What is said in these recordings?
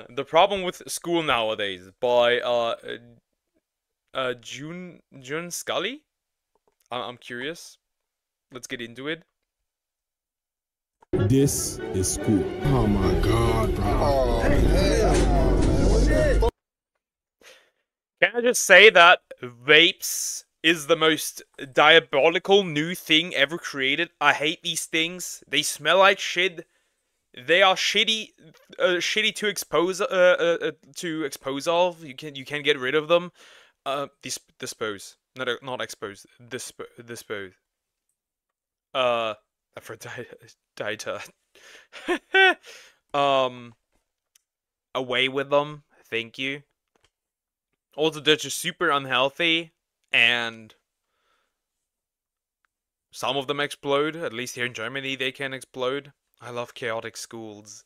The Problem with School Nowadays by June Scully. I'm curious. Let's get into it. This is school. Oh my God, bro. Oh, hell. Can I just say that vapes is the most diabolical new thing ever created? I hate these things. They smell like shit. They are shitty to expose of. You can get rid of them. Dispose. Not expose. Dispose. Aphrodite. Away with them. Thank you. Also, they're just super unhealthy, and some of them explode. At least here in Germany, they can explode. I love chaotic schools.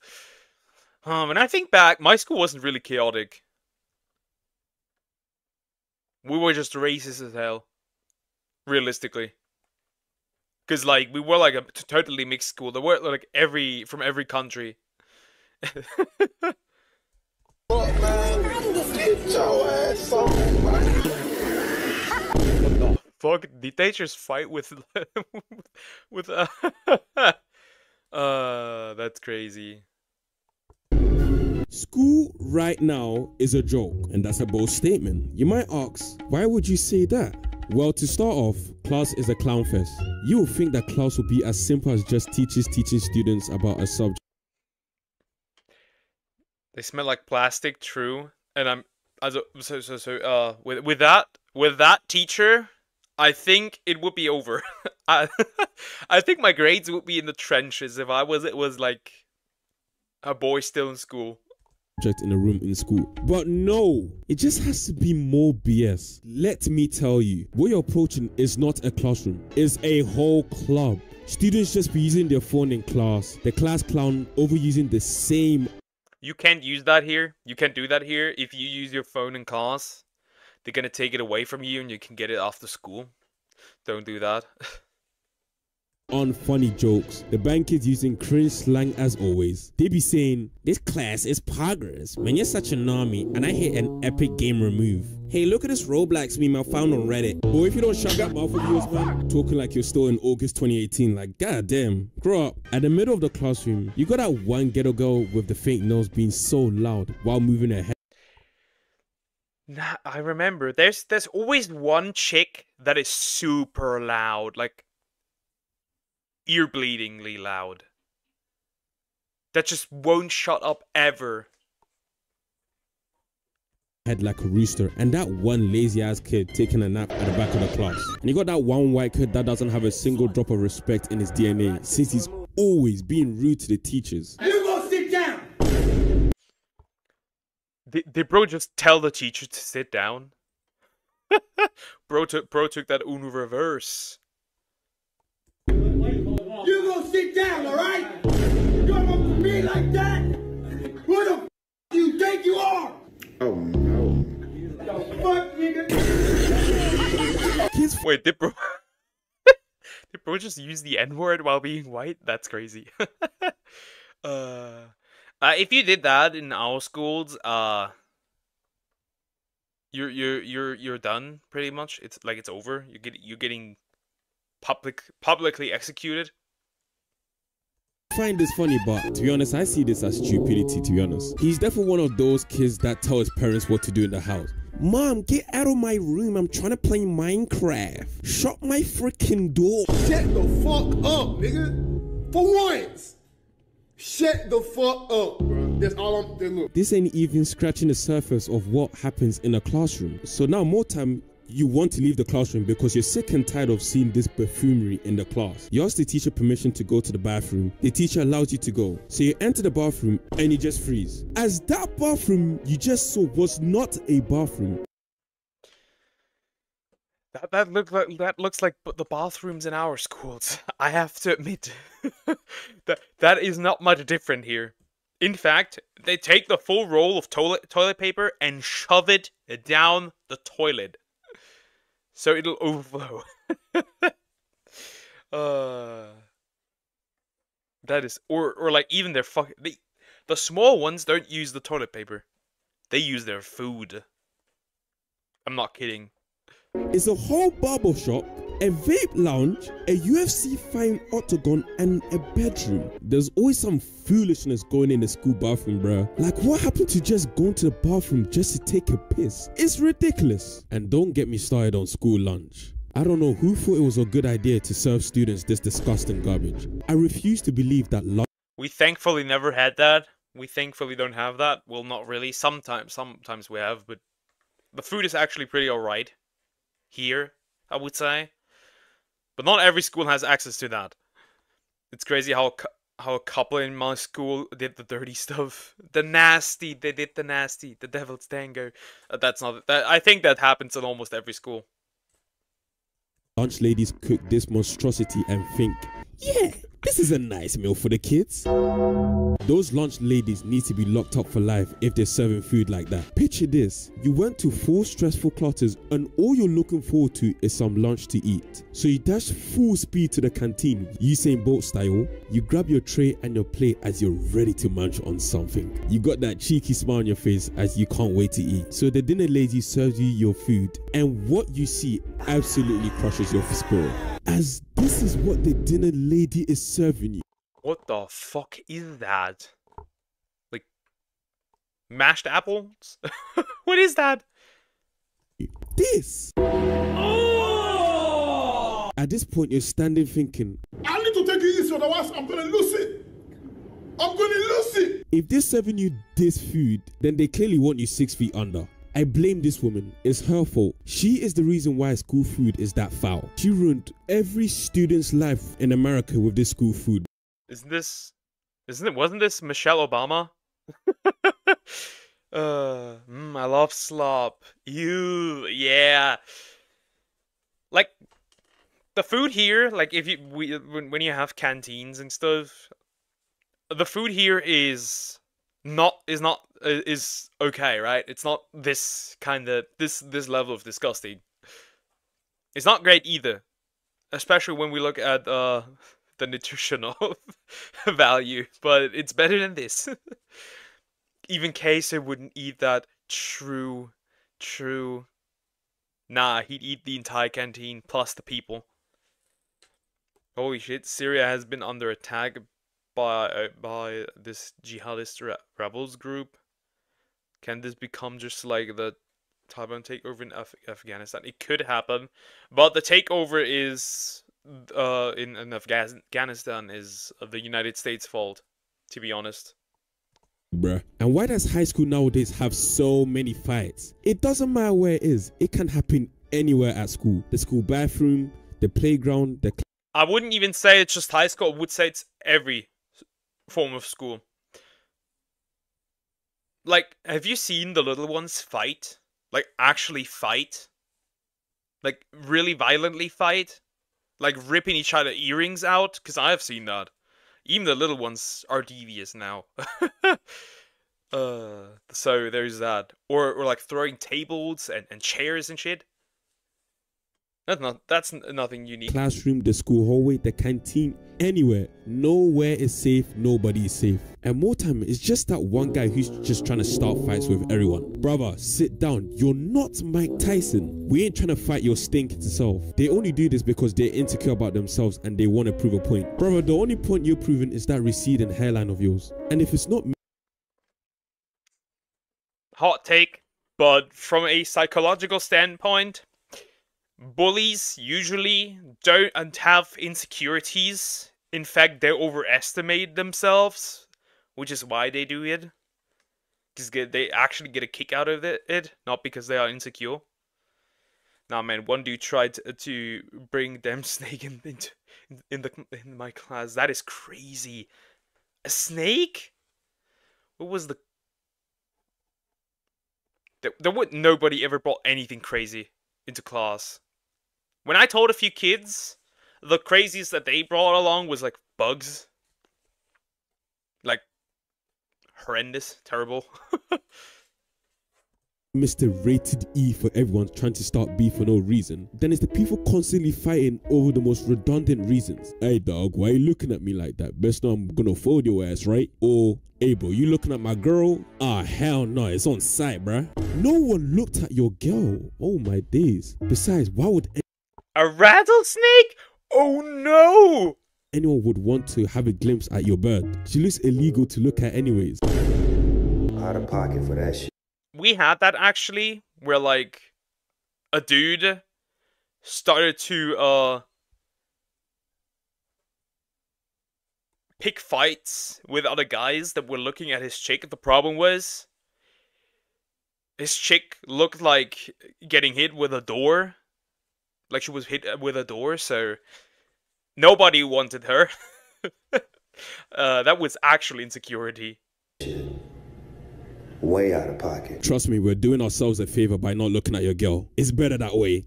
And I think back, my school wasn't really chaotic. We were just racist as hell. Realistically. Because, like, we were, like, a totally mixed school. There were, like, from every country. Fuck, man. Get your ass on, man. What the fuck? Did they just fight with... with, that's crazy. School right now is a joke, and that's a bold statement. You might ask, why would you say that? Well, to start off, class is a clown fest. You would think that class would be as simple as just teachers teaching students about a subject. They smell like plastic, true. And with that teacher, I think it would be over. I think my grades would be in the trenches if it was like a boy still in school. In a room in school. But no, it just has to be more BS. Let me tell you, what you're approaching is not a classroom, it's a whole club. Students just be using their phone in class, the class clown overusing the same. You can't use that here. You can't do that here. If you use your phone in class, they're gonna take it away from you and you can get it after school. Don't do that. Unfunny jokes. The band kids using cringe slang as always. They be saying, this class is progress. Man, you're such a normie, and I hit an epic gamer move. Hey, look at this Roblox meme I found on Reddit. Boy, if you don't shut that mouth of yours, man, talking like you're still in August 2018, like, goddamn, grow up. At the middle of the classroom, you got that one ghetto girl with the fake nose being so loud while moving her head. Nah, I remember. There's always one chick that is super loud, like ear-bleedingly loud. That just won't shut up ever. Head like a rooster, and that one lazy ass kid taking a nap at the back of the class. And you got that one white kid that doesn't have a single drop of respect in his DNA, since he's always being rude to the teachers. You go sit down. Did bro just tell the teacher to sit down? bro took that Uno reverse. You go sit down, alright? You come up to me like that? Who the f you think you are? Oh no. The fuck, nigga? Wait, did bro just use the N-word while being white? That's crazy. If you did that in our schools, you're done pretty much. It's like it's over. You're getting publicly executed. I find this funny, but to be honest, I see this as stupidity, to be honest. He's definitely one of those kids that tell his parents what to do in the house. Mom, get out of my room. I'm trying to play Minecraft. Shut my freaking door. Shut the fuck up, nigga. For once. Shut the fuck up, bro. That's all I'm doing. This ain't even scratching the surface of what happens in a classroom. So now more time you want to leave the classroom because you're sick and tired of seeing this buffoonery in the class. You ask the teacher permission to go to the bathroom. The teacher allows you to go. So you enter the bathroom and you just freeze. As that bathroom you just saw was not a bathroom. That looks like the bathrooms in our schools. I have to admit, that is not much different here. In fact, they take the full roll of toilet paper and shove it down the toilet, so it'll overflow. That is, or like even their the The small ones don't use the toilet paper. They use their food. I'm not kidding. It's a whole barber shop, a vape lounge, a UFC fighting octagon, and a bedroom. There's always some foolishness going in the school bathroom, bruh. Like, what happened to just going to the bathroom just to take a piss? It's ridiculous. And don't get me started on school lunch. I don't know who thought it was a good idea to serve students this disgusting garbage. I refuse to believe that lunch. We thankfully never had that. We thankfully don't have that. Well, not really. Sometimes we have, but the food is actually pretty alright. Here, I would say. But not every school has access to that. It's crazy how a couple in my school did the dirty stuff. They did the nasty. The devil's tango. I think that happens in almost every school. Lunch ladies cook this monstrosity and think, yeah, this is a nice meal for the kids. Those lunch ladies need to be locked up for life if they're serving food like that. Picture this, you went to 4 stressful classes and all you're looking forward to is some lunch to eat. So you dash full speed to the canteen, Usain Bolt style. You grab your tray and your plate as you're ready to munch on something. You got that cheeky smile on your face as you can't wait to eat. So the dinner lady serves you your food and what you see absolutely crushes your spirit, as this is what the dinner lady is serving you. What the fuck is that? Like, mashed apples? What is that? This. Oh! At this point, you're standing thinking, I need to take it easy, otherwise I'm gonna lose it. I'm gonna lose it. If they're serving you this food, then they clearly want you 6 feet under. I blame this woman. It's her fault. She is the reason why school food is that foul. She ruined every student's life in America with this school food. Wasn't this Michelle Obama? I love slop. Yeah. Like, the food here, like, when you have canteens and stuff, the food here is okay, right? It's not this level of disgusting. It's not great either, especially when we look at the nutritional value, but it's better than this. Even Casey wouldn't eat that. True. Nah, he'd eat the entire canteen plus the people. Holy shit, Syria has been under attack by this jihadist rebels group. Can this become just like the Taliban takeover in Afghanistan? It could happen, but the takeover is in Afghanistan is the United States' fault, to be honest. Bruh. And why does high school nowadays have so many fights? It doesn't matter where it is. It can happen anywhere at school. The school bathroom, the playground, I wouldn't even say it's just high school. I would say it's every form of school. Like, have you seen the little ones fight? Like, actually fight? Like, really violently fight? Like, ripping each other earrings out? Because I have seen that. Even the little ones are devious now. So there's that. Or like throwing tables and chairs and shit. That's nothing unique. Classroom, the school hallway, the canteen, anywhere. Nowhere is safe, nobody is safe. And more time, it's just that one guy who's just trying to start fights with everyone. Brother, sit down. You're not Mike Tyson. We ain't trying to fight your stinking self. They only do this because they're insecure about themselves and they want to prove a point. Brother, the only point you're proving is that receding hairline of yours. And if it's not... Hot take, but from a psychological standpoint, bullies usually don't have insecurities. In fact, they overestimate themselves, which is why they do it. Because they actually get a kick out of it, not because they are insecure. Nah, man, one dude tried to bring them snake in my class. That is crazy. A snake? What was the... Nobody ever brought anything crazy into class. When I told a few kids, the craziest that they brought along was like bugs. Like, horrendous, terrible. Mr. Rated E for everyone trying to start beef for no reason, then it's the people constantly fighting over the most redundant reasons. Hey dog, why are you looking at me like that? Best know I'm gonna fold your ass, right? Or Hey bro, you looking at my girl? Ah, hell no, it's on site, bruh. No one looked at your girl. Oh my days. Besides, why would A rattlesnake? Oh no! anyone would want to have a glimpse at your bird? She looks illegal to look at anyways. Out of pocket for that shit. We had that actually, where like a dude started to pick fights with other guys that were looking at his chick. The problem was his chick looked like getting hit with a door. Like she was hit with a door, so nobody wanted her. That was actually insecurity. Way out of pocket. Trust me, we're doing ourselves a favor by not looking at your girl. It's better that way.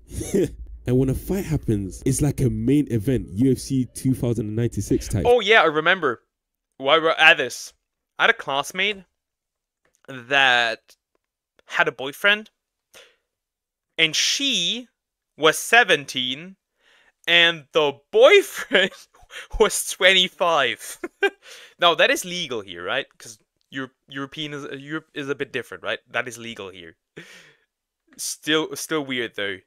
And when a fight happens, it's like a main event, UFC 2096 type. Oh yeah, I remember. While we're at this, I had a classmate that had a boyfriend, and she was 17, and the boyfriend was 25. Now that is legal here, right? Because Europe is a bit different, right? That is legal here. Still weird though.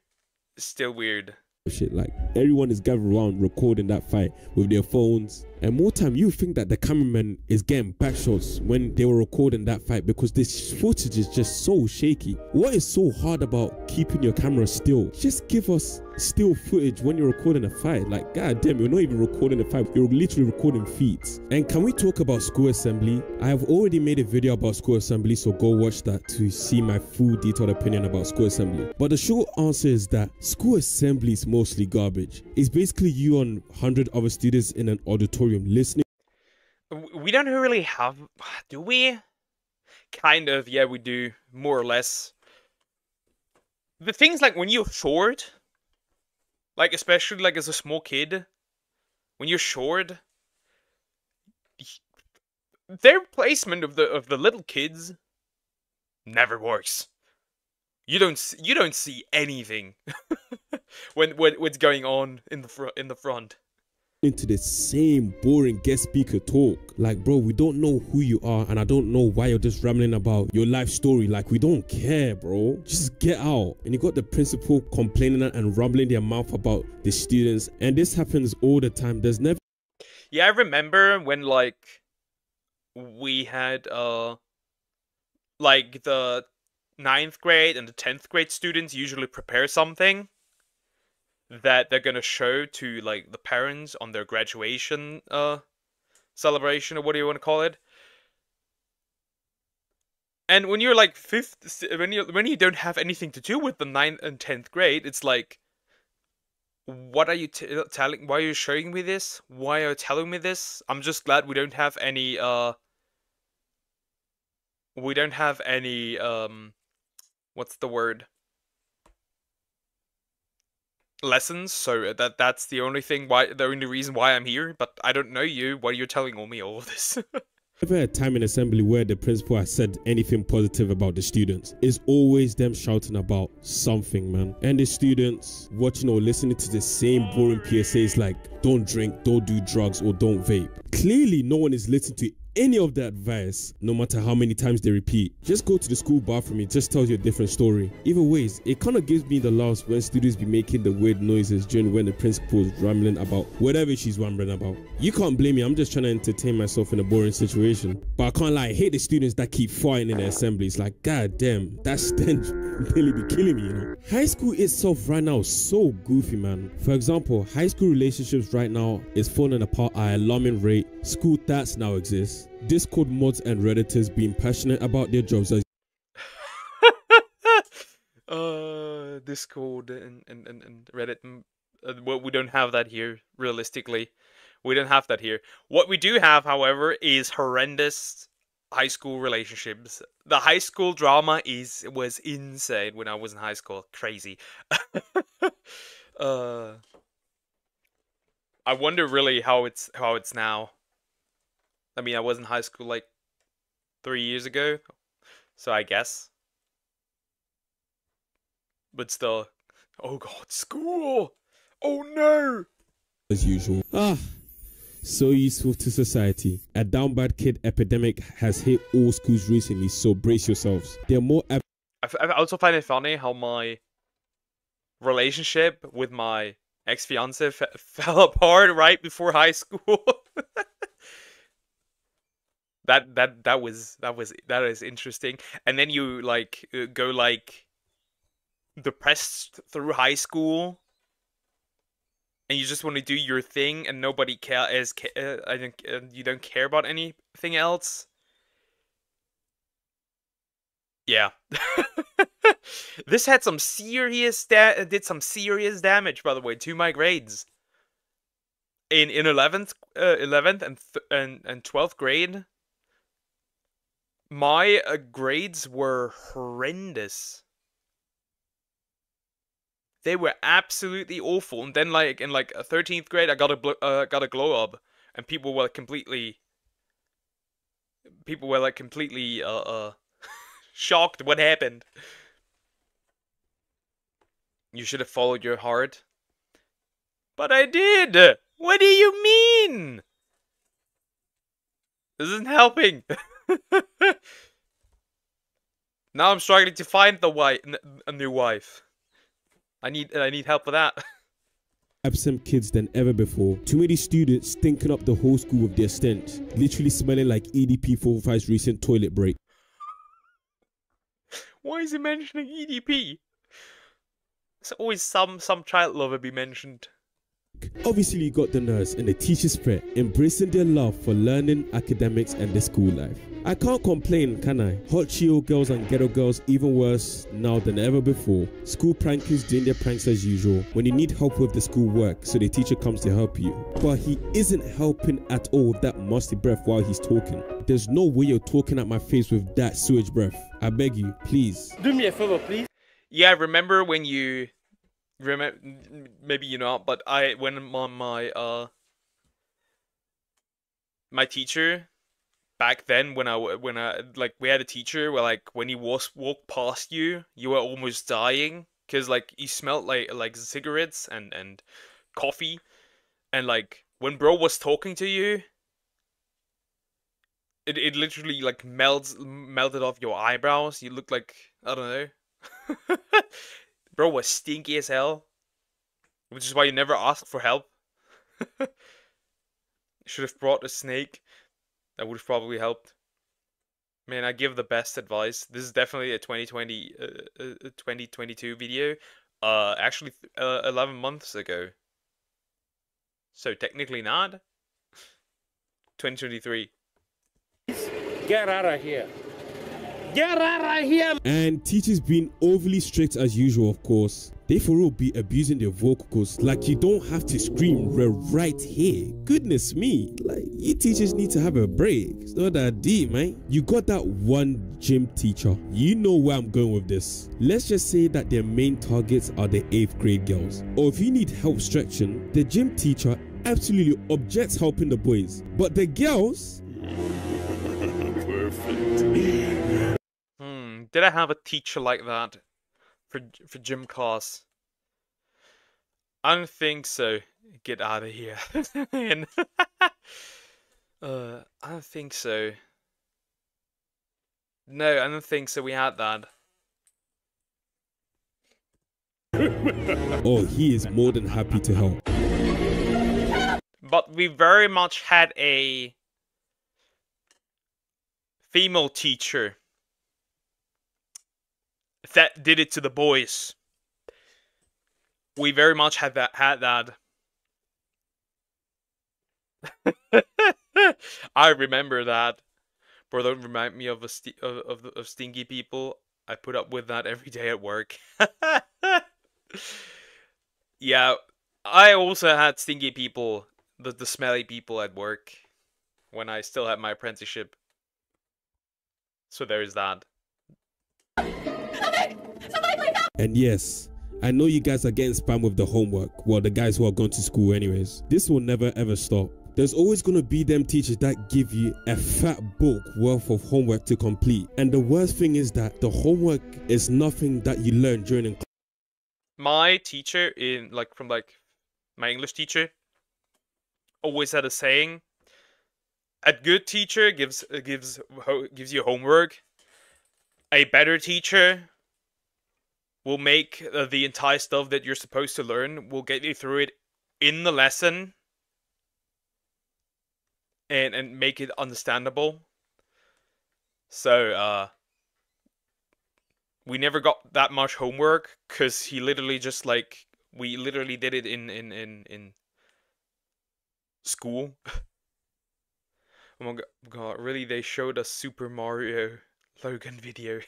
Still weird. Shit, like everyone is gathered around recording that fight with their phones, and more time you think that the cameraman is getting back shots when they were recording that fight because this footage is just so shaky. What is so hard about keeping your camera still? Just give us still footage when you're recording a fight. Like, god damn, you're not even recording a fight, you're literally recording feats. And can we talk about school assembly? I have already made a video about school assembly, so go watch that to see my full detailed opinion about school assembly. But the short answer is that school assembly is mostly garbage. It's basically you and 100 other students in an auditorium listening. We don't really have, do we? Kind of, yeah, we do, more or less. The things like when you're short, like especially like as a small kid, when you're short, their placement of the little kids never works. You don't see anything when what's going on in the front. Into the same boring guest speaker talk. Like, bro, we don't know who you are, and I don't know why you're just rambling about your life story. Like, we don't care, bro. Just get out. And you got the principal complaining and rumbling their mouth about the students, and this happens all the time. There's never. Yeah, I remember when like we had like the 9th grade and the 10th grade students usually prepare something that they're gonna show to like the parents on their graduation celebration, or what do you want to call it. And when you're like when you don't have anything to do with the 9th and 10th grade, it's like, what are you telling? Why are you showing me this? Why are you telling me this? I'm just glad we don't have any what's the word? Lessons, so that's the only reason why I'm here. But I don't know you. Why are you telling me all of this? Never a time in assembly where the principal has said anything positive about the students. It's always them shouting about something, man. And the students watching or listening to the same boring PSAs like don't drink, don't do drugs, or don't vape. Clearly no one is listening to any of the advice, no matter how many times they repeat. Just go to the school bathroom, it just tells you a different story. Either ways, it kind of gives me the laughs when students be making the weird noises during when the principal is rambling about whatever she's rambling about. You can't blame me, I'm just trying to entertain myself in a boring situation. But I can't lie, I hate the students that keep fighting in the assemblies. Like, god damn, that stench really be killing me, you know. High school itself right now is so goofy, man. For example, high school relationships right now is falling apart at an alarming rate. School tats now exist. Discord mods and Redditors being passionate about their jobs as Discord and Reddit. Well, we don't have that here, realistically. We don't have that here. What we do have, however, is horrendous high school relationships. The high school drama was insane when I was in high school. Crazy. I wonder really how it's now. I mean, I was in high school like 3 years ago, so I guess. But still, oh god, school! Oh no! usual. So useful to society. A down bad kid epidemic has hit all schools recently, so brace yourselves. There are more I also find it funny how my relationship with my ex-fiance fell apart right before high school. that is interesting. And then you like go like depressed through high school, and you just want to do your thing, and nobody cares. I think you don't care about anything else. Yeah. This had some serious did some serious damage, by the way, to my grades. In 11th and 12th grade, my grades were horrendous. They were absolutely awful. And then like in like 13th grade, I got a glow up, and people were completely shocked what happened. You should have followed your heart. But I did! What do you mean? This isn't helping. Now I'm struggling to find a new wife. I need help with that. absent kids than ever before. Too many students stinking up the whole school with their stench, literally smelling like EDP 445's recent toilet break. Why is he mentioning EDP? There's always some child lover be mentioned. Obviously you got the nurse and the teacher's pet embracing their love for learning, academics and the school life. I can't complain, can I? Hot Cheeto girls and ghetto girls even worse now than ever before. School prankers doing their pranks as usual when you need help with the school work, so the teacher comes to help you. But he isn't helping at all with that musty breath while he's talking. There's no way you're talking at my face with that sewage breath. I beg you, please. Do me a favor, please. Yeah, remember when you... maybe you know, but when my teacher back then, when I like, we had a teacher where like when he walked past you, you were almost dying because like you smelled like cigarettes and coffee, and like when bro was talking to you, it literally like melted off your eyebrows. You looked like, I don't know. Bro was stinky as hell, which is why you never asked for help. Should have brought a snake. That would have probably helped. Man, I give the best advice. This is definitely a 2022 video. Actually, 11 months ago. So technically not. 2023. Get out of here. Get out of here! And teachers being overly strict as usual, of course. They for real be abusing their vocal cords. Like you don't have to scream, we're right here. Goodness me, like you teachers need to have a break. It's not that deep, man. You got that one gym teacher. You know where I'm going with this. Let's just say that their main targets are the 8th grade girls. Or if you need help stretching, the gym teacher absolutely objects helping the boys. But the girls... Did I have a teacher like that for gym class? I don't think so. Get out of here. Man. I don't think so. No, I don't think so. We had that. Oh, he is more than happy to help. But we very much had a female teacher that did it to the boys. We very much had that. I remember that. Bro, don't remind me of of stinky people. I put up with that every day at work. Yeah, I also had stinky people, the smelly people at work when I still had my apprenticeship. So there is that. And yes, I know you guys are getting spammed with the homework. Well, the guys who are going to school anyways. This will never ever stop. There's always going to be them teachers that give you a fat book worth of homework to complete. And the worst thing is that the homework is nothing that you learn during class. My teacher my English teacher, always had a saying: a good teacher gives you homework. A better teacher will make the entire stuff that you're supposed to learn, will get you through it in the lesson and make it understandable. So we never got that much homework because he literally just like we literally did it in school. Oh my god, really? They showed us Super Mario Logan video.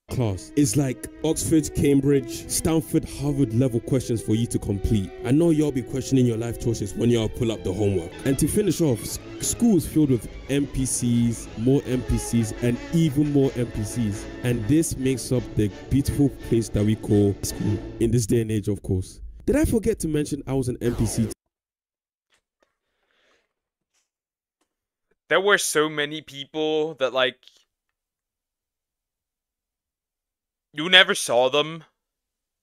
Class. It's like Oxford, Cambridge, Stanford, Harvard level questions for you to complete. I know you'll be questioning your life choices when y'all pull up the homework. And to finish off, school is filled with NPCs, more NPCs, and even more NPCs. And this makes up the beautiful place that we call school. In this day and age, of course. Did I forget to mention I was an NPC? There were so many people that like you never saw them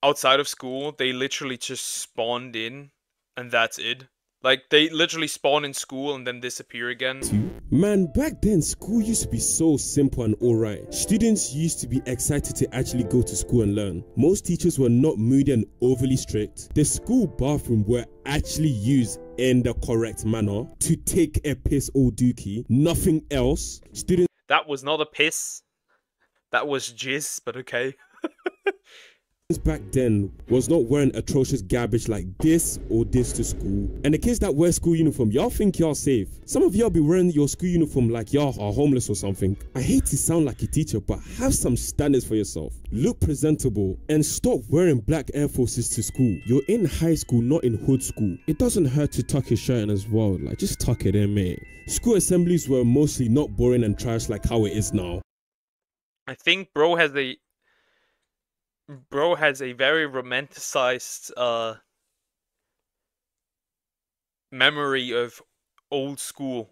outside of school. They literally just spawned in and that's it. Like they literally spawn in school and then disappear again. Man, back then school used to be so simple and alright. Students used to be excited to actually go to school and learn. Most teachers were not moody and overly strict. The school bathroom were actually used in the correct manner to take a piss or dookie, nothing else. Students That was not a piss. That was jizz, but okay. back then was not wearing atrocious garbage like this or this to school. And the kids that wear school uniform, y'all think y'all safe. Some of y'all be wearing your school uniform like y'all are homeless or something. I hate to sound like a teacher, but have some standards for yourself. Look presentable and stop wearing black Air Forces to school. You're in high school, not in hood school. It doesn't hurt to tuck your shirt in as well. Like, just tuck it in, mate. School assemblies were mostly not boring and trash like how it is now. I think bro has a very romanticized memory of old school.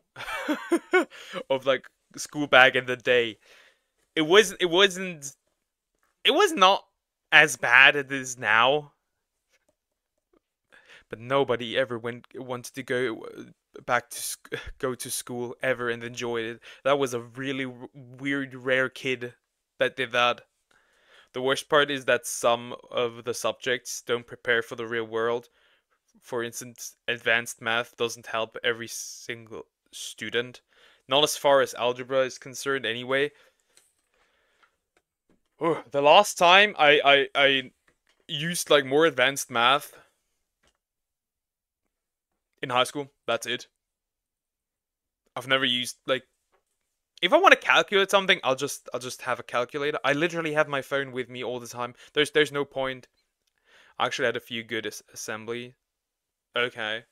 Of like school back in the day. It was not as bad as it is now. But nobody ever wanted to go back to go to school ever and enjoyed it. That was a really weird, rare kid that did that. The worst part is that some of the subjects don't prepare for the real world. For instance, advanced math doesn't help every single student. Not as far as algebra is concerned anyway. The last time I used like more advanced math in high school, that's it. I've never used like if I want to calculate something, I'll just have a calculator. I literally have my phone with me all the time. There's no point. I actually had a few good assembly. Okay.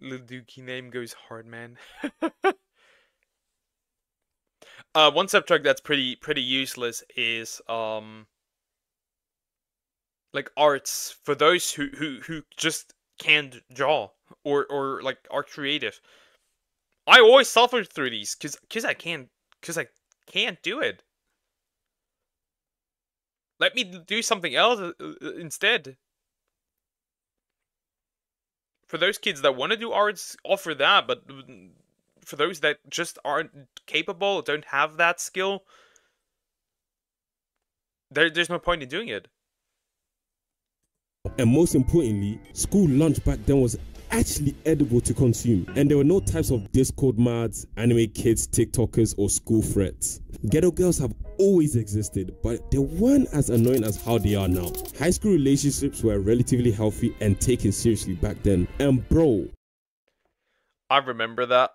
Little Dookie name goes hard, man. One subject that's pretty useless is like arts for those who just can't draw or like are creative. I always suffer through these cause I can't do it. Let me do something else instead. For those kids that want to do arts, offer that, but for those that just aren't capable, don't have that skill, there's no point in doing it. And most importantly, school lunch back then was actually edible to consume, and there were no types of Discord mods, anime kids, TikTokers, or school threats. Ghetto girls have always existed, but they weren't as annoying as how they are now. High school relationships were relatively healthy and taken seriously back then. And bro, I remember that.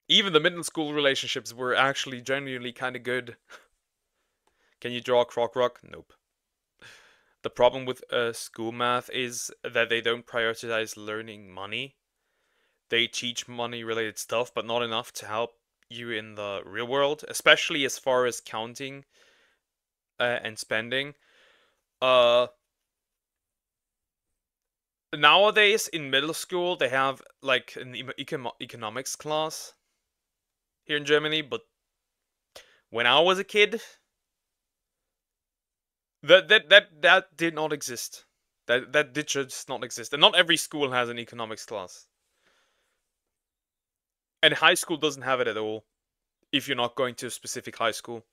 Even the middle school relationships were actually genuinely kind of good. Can you draw a croc rock? Nope. The problem with school math is that they don't prioritize learning money. They teach money-related stuff, but not enough to help you in the real world, especially as far as counting and spending. Nowadays, in middle school, they have like an economics class here in Germany, but when I was a kid, That did not exist. That did just not exist. And not every school has an economics class. And high school doesn't have it at all. If you're not going to a specific high school.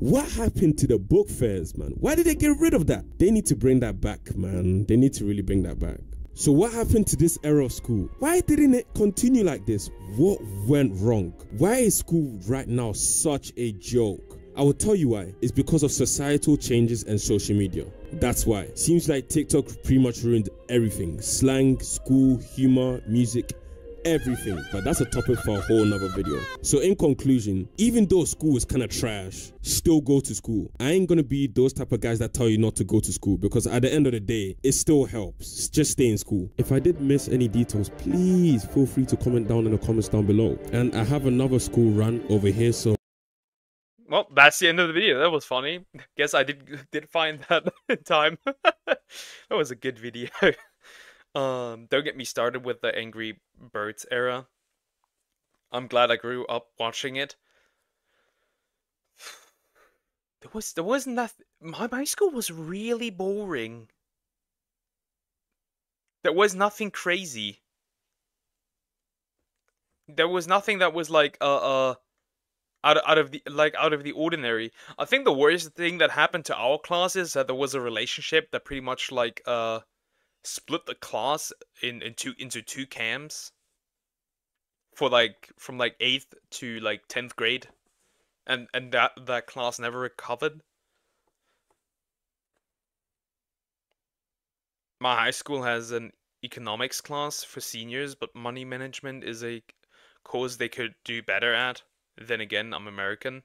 What happened to the book fairs, man? Why did they get rid of that? They need to bring that back, man. They need to really bring that back. So what happened to this era of school? Why didn't it continue like this? What went wrong? Why is school right now such a joke? I will tell you why. It's because of societal changes and social media. That's why. Seems like TikTok pretty much ruined everything. Slang, school, humor, music, everything. But that's a topic for a whole nother video. So in conclusion, even though school is kind of trash, still go to school. I ain't gonna be those type of guys that tell you not to go to school, because at the end of the day, it still helps. Just stay in school. If I did miss any details, please feel free to comment down in the comments down below. And I have another school run over here, so well, that's the end of the video. That was funny. Guess I did find that in time. That was a good video. Don't get me started with the Angry Birds era. I'm glad I grew up watching it. There wasn't that. My school was really boring. There was nothing crazy. There was nothing that was like out of the ordinary. I think the worst thing that happened to our class is that there was a relationship that pretty much like split the class into two camps for like from like 8th to like 10th grade, and that class never recovered. My high school has an economics class for seniors, but money management is a course they could do better at. Then again, I'm American.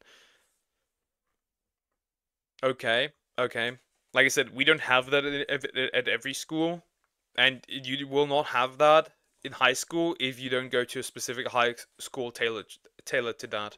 Okay. Like I said, we don't have that at every school. And you will not have that in high school if you don't go to a specific high school tailored to that.